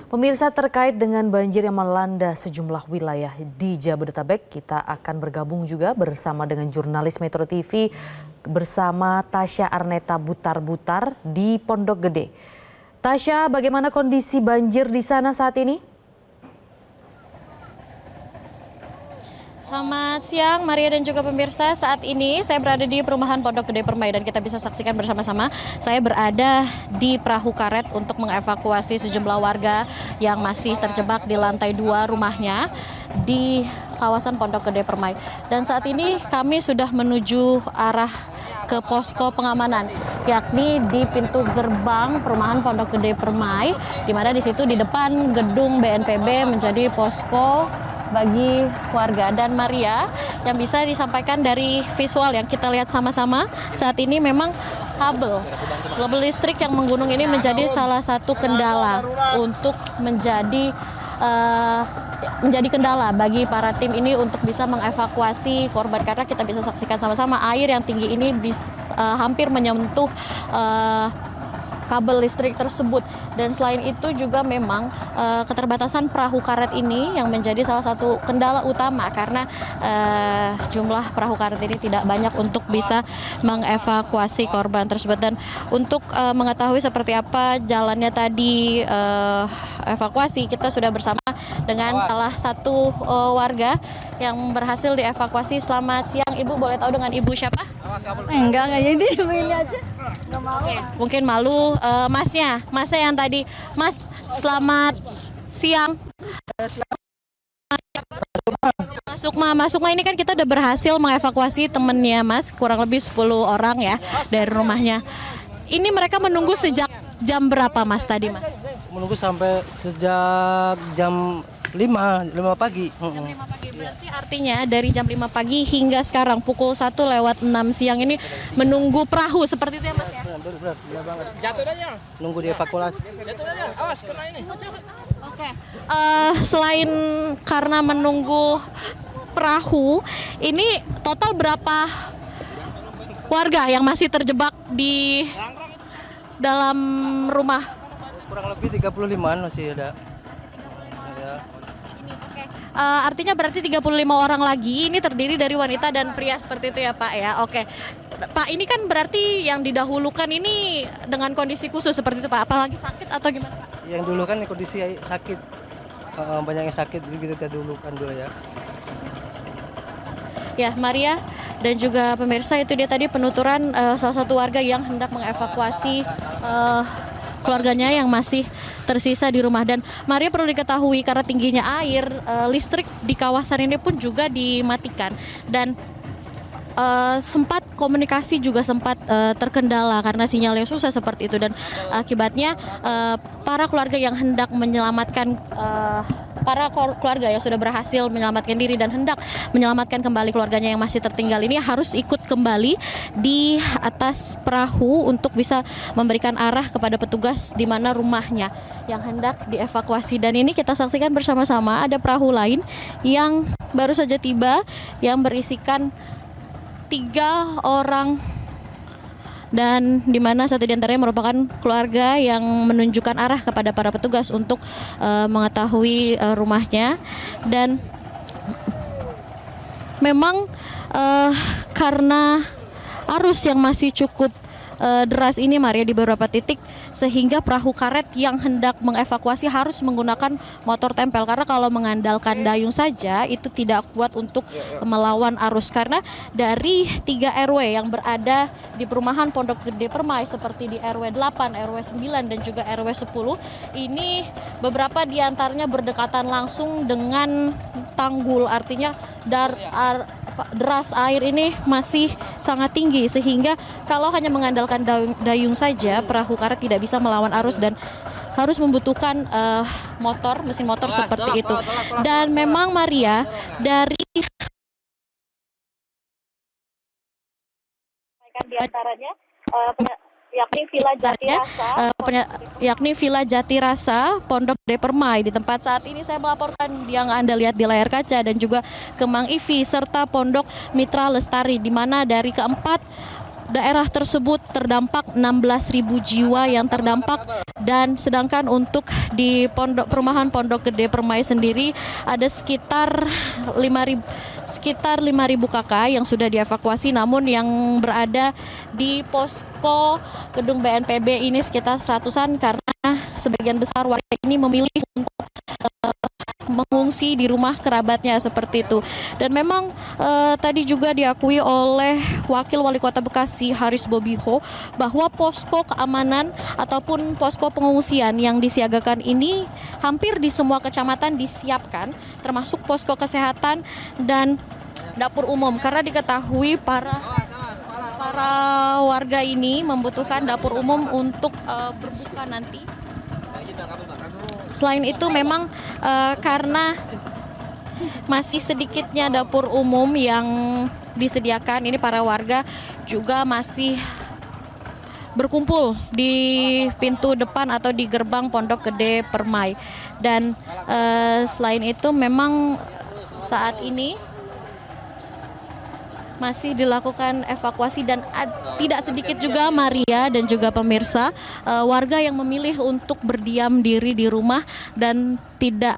Pemirsa, terkait dengan banjir yang melanda sejumlah wilayah di Jabodetabek, kita akan bergabung juga bersama dengan jurnalis Metro TV bersama Tasya Arneta Butar-Butar di Pondok Gede. Tasya, bagaimana kondisi banjir di sana saat ini? Selamat siang Maria dan juga pemirsa. Saat ini saya berada di perumahan Pondok Gede Permai dan kita bisa saksikan bersama-sama. Saya berada di perahu karet untuk mengevakuasi sejumlah warga yang masih terjebak di lantai 2 rumahnya di kawasan Pondok Gede Permai. Dan saat ini kami sudah menuju arah ke posko pengamanan, yakni di pintu gerbang perumahan Pondok Gede Permai, di mana di situ di depan gedung BNPB menjadi posko bagi warga. Dan Maria, yang bisa disampaikan dari visual yang kita lihat sama-sama saat ini, memang kabel listrik yang menggunung ini menjadi salah satu kendala untuk menjadi kendala bagi para tim ini untuk bisa mengevakuasi korban, karena kita bisa saksikan sama-sama air yang tinggi ini hampir menyentuh kabel listrik tersebut. Dan selain itu juga memang keterbatasan perahu karet ini yang menjadi salah satu kendala utama, karena jumlah perahu karet ini tidak banyak untuk bisa mengevakuasi korban tersebut. Dan untuk mengetahui seperti apa jalannya tadi evakuasi, kita sudah bersama dengan salah satu warga yang berhasil dievakuasi. Selamat siang Ibu, boleh tahu dengan Ibu siapa? Enggak jadi ini aja. Enggak mau. Oke, mungkin malu masnya yang tadi. Mas, selamat siang. Mas Sukma, ini kan kita udah berhasil mengevakuasi temennya Mas, kurang lebih 10 orang ya dari rumahnya. Ini mereka menunggu sejak jam berapa Mas tadi Mas? Menunggu sampai sejak jam 5 pagi. Jam 5 pagi, berarti artinya dari jam 5 pagi hingga sekarang pukul 1:06 siang ini menunggu perahu seperti itu ya Mas ya? Benar banget. Jatuh aja. Nunggu dievakuasi. Jatuh aja. Awas kena ini. Oke. Selain karena menunggu perahu, ini total berapa warga yang masih terjebak di dalam rumah? Kurang lebih 35-an masih ada. Artinya berarti 35 orang lagi, ini terdiri dari wanita dan pria seperti itu ya Pak ya. Oke. Pak, ini kan berarti yang didahulukan ini dengan kondisi khusus seperti itu Pak, apalagi sakit atau gimana Pak? Yang dulu kan kondisi sakit, banyak yang sakit, jadi kita dahulukan dulu ya. Ya, Maria dan juga pemirsa, itu dia tadi penuturan salah satu warga yang hendak mengevakuasi keluarganya yang masih tersisa di rumah. Dan Maria, perlu diketahui karena tingginya air, listrik di kawasan ini pun juga dimatikan, dan sempat komunikasi juga sempat terkendala karena sinyalnya susah seperti itu. Dan akibatnya para keluarga yang hendak menyelamatkan para keluarga yang sudah berhasil menyelamatkan diri dan hendak menyelamatkan kembali keluarganya yang masih tertinggal ini harus ikut kembali di atas perahu untuk bisa memberikan arah kepada petugas di mana rumahnya yang hendak dievakuasi. Dan ini kita saksikan bersama-sama, ada perahu lain yang baru saja tiba yang berisikan 3 orang, dan di mana satu di antaranya merupakan keluarga yang menunjukkan arah kepada para petugas untuk mengetahui rumahnya. Dan memang karena arus yang masih cukup deras ini Maria di beberapa titik, sehingga perahu karet yang hendak mengevakuasi harus menggunakan motor tempel, karena kalau mengandalkan dayung saja itu tidak kuat untuk melawan arus. Karena dari 3 RW yang berada di perumahan Pondok Gede Permai, seperti di RW 8, RW 9 dan juga RW 10, ini beberapa diantaranya berdekatan langsung dengan tanggul, artinya deras air ini masih sangat tinggi, sehingga kalau hanya mengandalkan dayung saja perahu karet tidak bisa melawan arus dan harus membutuhkan mesin motor seperti itu. Dan memang Maria, dari diantaranya yakni Villa Jatirasa Pondok Gede Permai. Di tempat saat ini saya melaporkan yang Anda lihat di layar kaca, dan juga Kemang Ivi serta Pondok Mitra Lestari, di mana dari keempat daerah tersebut terdampak 16.000 jiwa yang terdampak, dan sedangkan untuk di perumahan Pondok Gede Permai sendiri ada sekitar 5.000 kakak yang sudah dievakuasi, namun yang berada di posko gedung BNPB ini sekitar 100-an karena sebagian besar warga ini memilih untuk mengungsi di rumah kerabatnya seperti itu. Dan memang tadi juga diakui oleh Wakil Wali Kota Bekasi Haris Bobiho bahwa posko keamanan ataupun posko pengungsian yang disiagakan ini hampir di semua kecamatan disiapkan, termasuk posko kesehatan dan dapur umum, karena diketahui para warga ini membutuhkan dapur umum untuk berbuka nanti. Selain itu memang karena masih sedikitnya dapur umum yang disediakan, ini para warga juga masih berkumpul di pintu depan atau di gerbang Pondok Gede Permai. Dan selain itu memang saat ini masih dilakukan evakuasi dan tidak sedikit juga Maria dan juga pemirsa warga yang memilih untuk berdiam diri di rumah dan tidak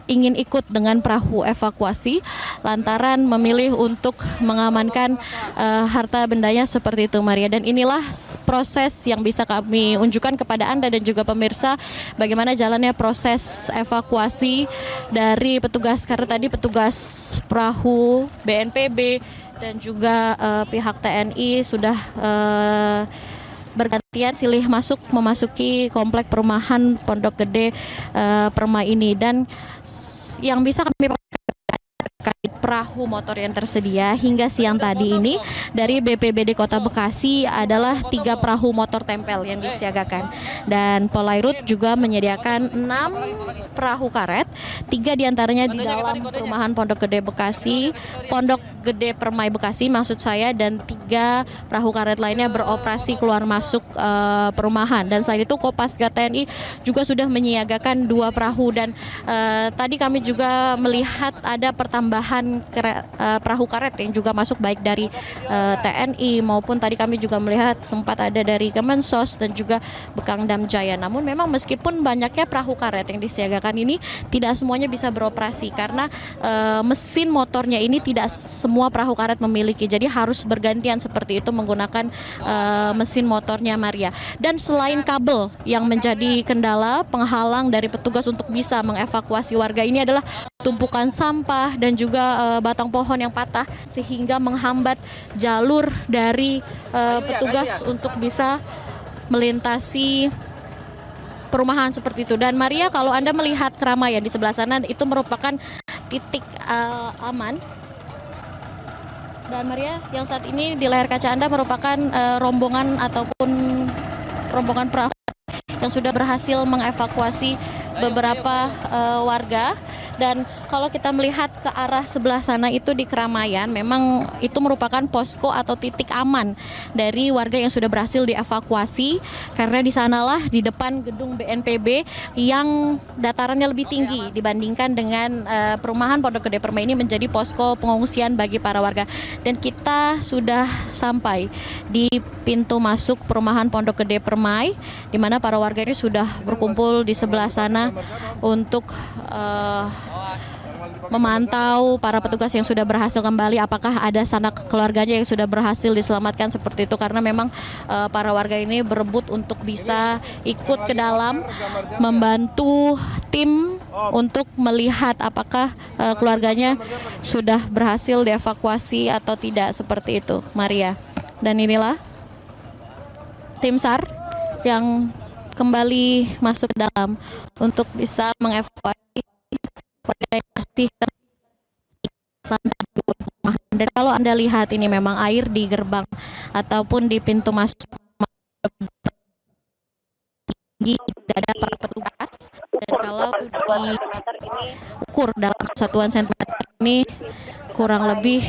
ingin ikut dengan perahu evakuasi lantaran memilih untuk mengamankan harta bendanya seperti itu, Maria. Dan inilah proses yang bisa kami unjukkan kepada Anda dan juga pemirsa bagaimana jalannya proses evakuasi dari petugas, karena tadi petugas perahu BNPB dan juga pihak TNI sudah bergantian silih memasuki komplek perumahan Pondok Gede Permai ini. Dan yang bisa kami terkait perahu motor yang tersedia hingga siang tadi ini dari BPBD Kota Bekasi adalah 3 perahu motor tempel yang disiagakan, dan Polairut juga menyediakan 6 perahu karet, 3 diantaranya di dalam perumahan Pondok Gede Bekasi, Pondok Gede Permai Bekasi maksud saya, dan 3 perahu karet lainnya beroperasi keluar masuk perumahan. Dan selain itu Kopasgat TNI juga sudah menyiagakan 2 perahu, dan tadi kami juga melihat ada pertambahan perahu karet yang juga masuk baik dari TNI maupun tadi kami juga melihat sempat ada dari Kemensos dan juga Bekangdam Jaya. Namun memang meskipun banyaknya perahu karet yang disiagakan ini tidak semuanya bisa beroperasi karena mesin motornya ini tidak semua perahu karet memiliki, jadi harus bergantian seperti itu menggunakan mesin motornya, Maria. Dan selain kabel yang menjadi kendala penghalang dari petugas untuk bisa mengevakuasi warga, ini adalah tumpukan sampah dan juga batang pohon yang patah sehingga menghambat jalur dari petugas untuk bisa melintasi perumahan seperti itu. Dan Maria, kalau Anda melihat keramaian di sebelah sana itu merupakan titik aman. Dan Maria, yang saat ini di layar kaca Anda merupakan rombongan ataupun rombongan perahu yang sudah berhasil mengevakuasi beberapa warga. Dan kalau kita melihat ke arah sebelah sana itu di keramaian, memang itu merupakan posko atau titik aman dari warga yang sudah berhasil dievakuasi, karena di sanalah di depan gedung BNPB yang datarannya lebih tinggi dibandingkan dengan perumahan Pondok Gede Permai ini menjadi posko pengungsian bagi para warga. Dan kita sudah sampai di pintu masuk perumahan Pondok Gede Permai, di mana para warga ini sudah berkumpul di sebelah sana untuk memantau para petugas yang sudah berhasil kembali, apakah ada sanak keluarganya yang sudah berhasil diselamatkan seperti itu, karena memang para warga ini berebut untuk bisa ikut ke dalam membantu tim untuk melihat apakah keluarganya sudah berhasil dievakuasi atau tidak seperti itu, Maria. Dan inilah tim SAR yang kembali masuk ke dalam untuk bisa mengevakuasi warga yang masih terlantar di rumah. Dan kalau Anda lihat ini memang air di gerbang ataupun di pintu masuk tinggi, tidak ada para petugas, dan kalau diukur dalam satuan sentimeter ini kurang lebih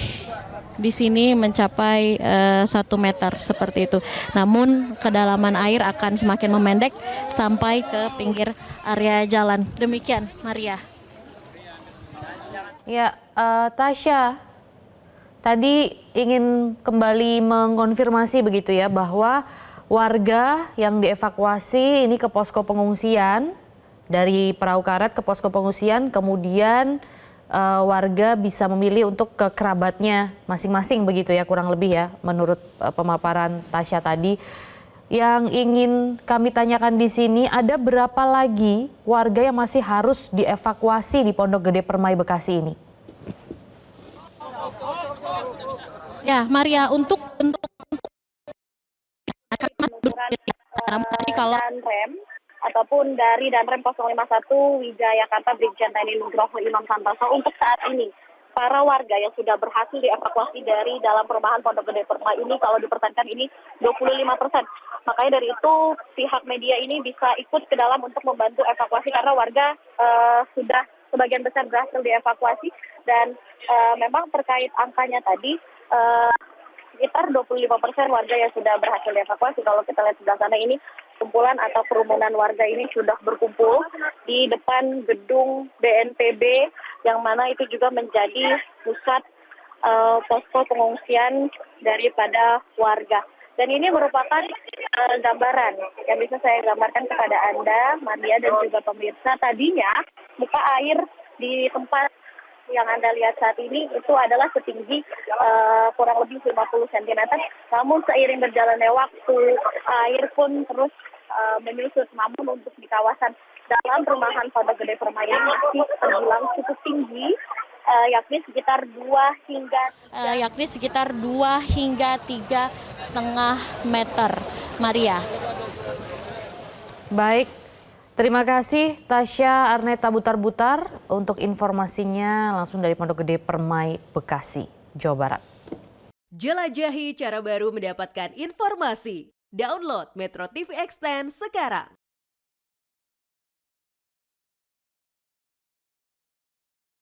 di sini mencapai 1 meter seperti itu. Namun kedalaman air akan semakin memendek sampai ke pinggir area jalan. Demikian, Maria. Ya, Tasya, tadi ingin kembali mengkonfirmasi begitu ya bahwa warga yang dievakuasi ini ke posko pengungsian dari perahu karet ke posko pengungsian, kemudian warga bisa memilih untuk ke kerabatnya masing-masing begitu ya kurang lebih ya menurut pemaparan Tasya tadi. Yang ingin kami tanyakan di sini, ada berapa lagi warga yang masih harus dievakuasi di Pondok Gede Permai Bekasi ini? Ya, Maria, untuk tadi kalau Danrem ataupun dari Danrem 051 Wijayakarta Brigjen TNI Nugroho Imam Santoso untuk saat ini para warga yang sudah berhasil dievakuasi dari dalam perumahan Pondok Gede Permai ini kalau dipertahankan ini 25%. Makanya dari itu pihak media ini bisa ikut ke dalam untuk membantu evakuasi karena warga sudah sebagian besar berhasil dievakuasi dan memang terkait angkanya tadi sekitar 25% warga yang sudah berhasil dievakuasi. Kalau kita lihat sebelah sana ini kumpulan atau kerumunan warga ini sudah berkumpul di depan gedung BNPB yang mana itu juga menjadi pusat posko pengungsian daripada warga. Dan ini merupakan gambaran yang bisa saya gambarkan kepada Anda, Maria dan juga pemirsa. Tadinya muka air di tempat yang Anda lihat saat ini itu adalah setinggi kurang lebih 50 cm. Namun seiring berjalannya waktu, air pun terus menyusut. Namun untuk di kawasan dalam perumahan Pondok Gede Permai ini masih terbilang cukup tinggi, yakni sekitar 2 hingga 3,5 meter. Maria. Baik, terima kasih Tasya Arneta Butar-Butar untuk informasinya langsung dari Pondok Gede Permai, Bekasi, Jawa Barat. Jelajahi cara baru mendapatkan informasi. Download Metro TV Extend sekarang.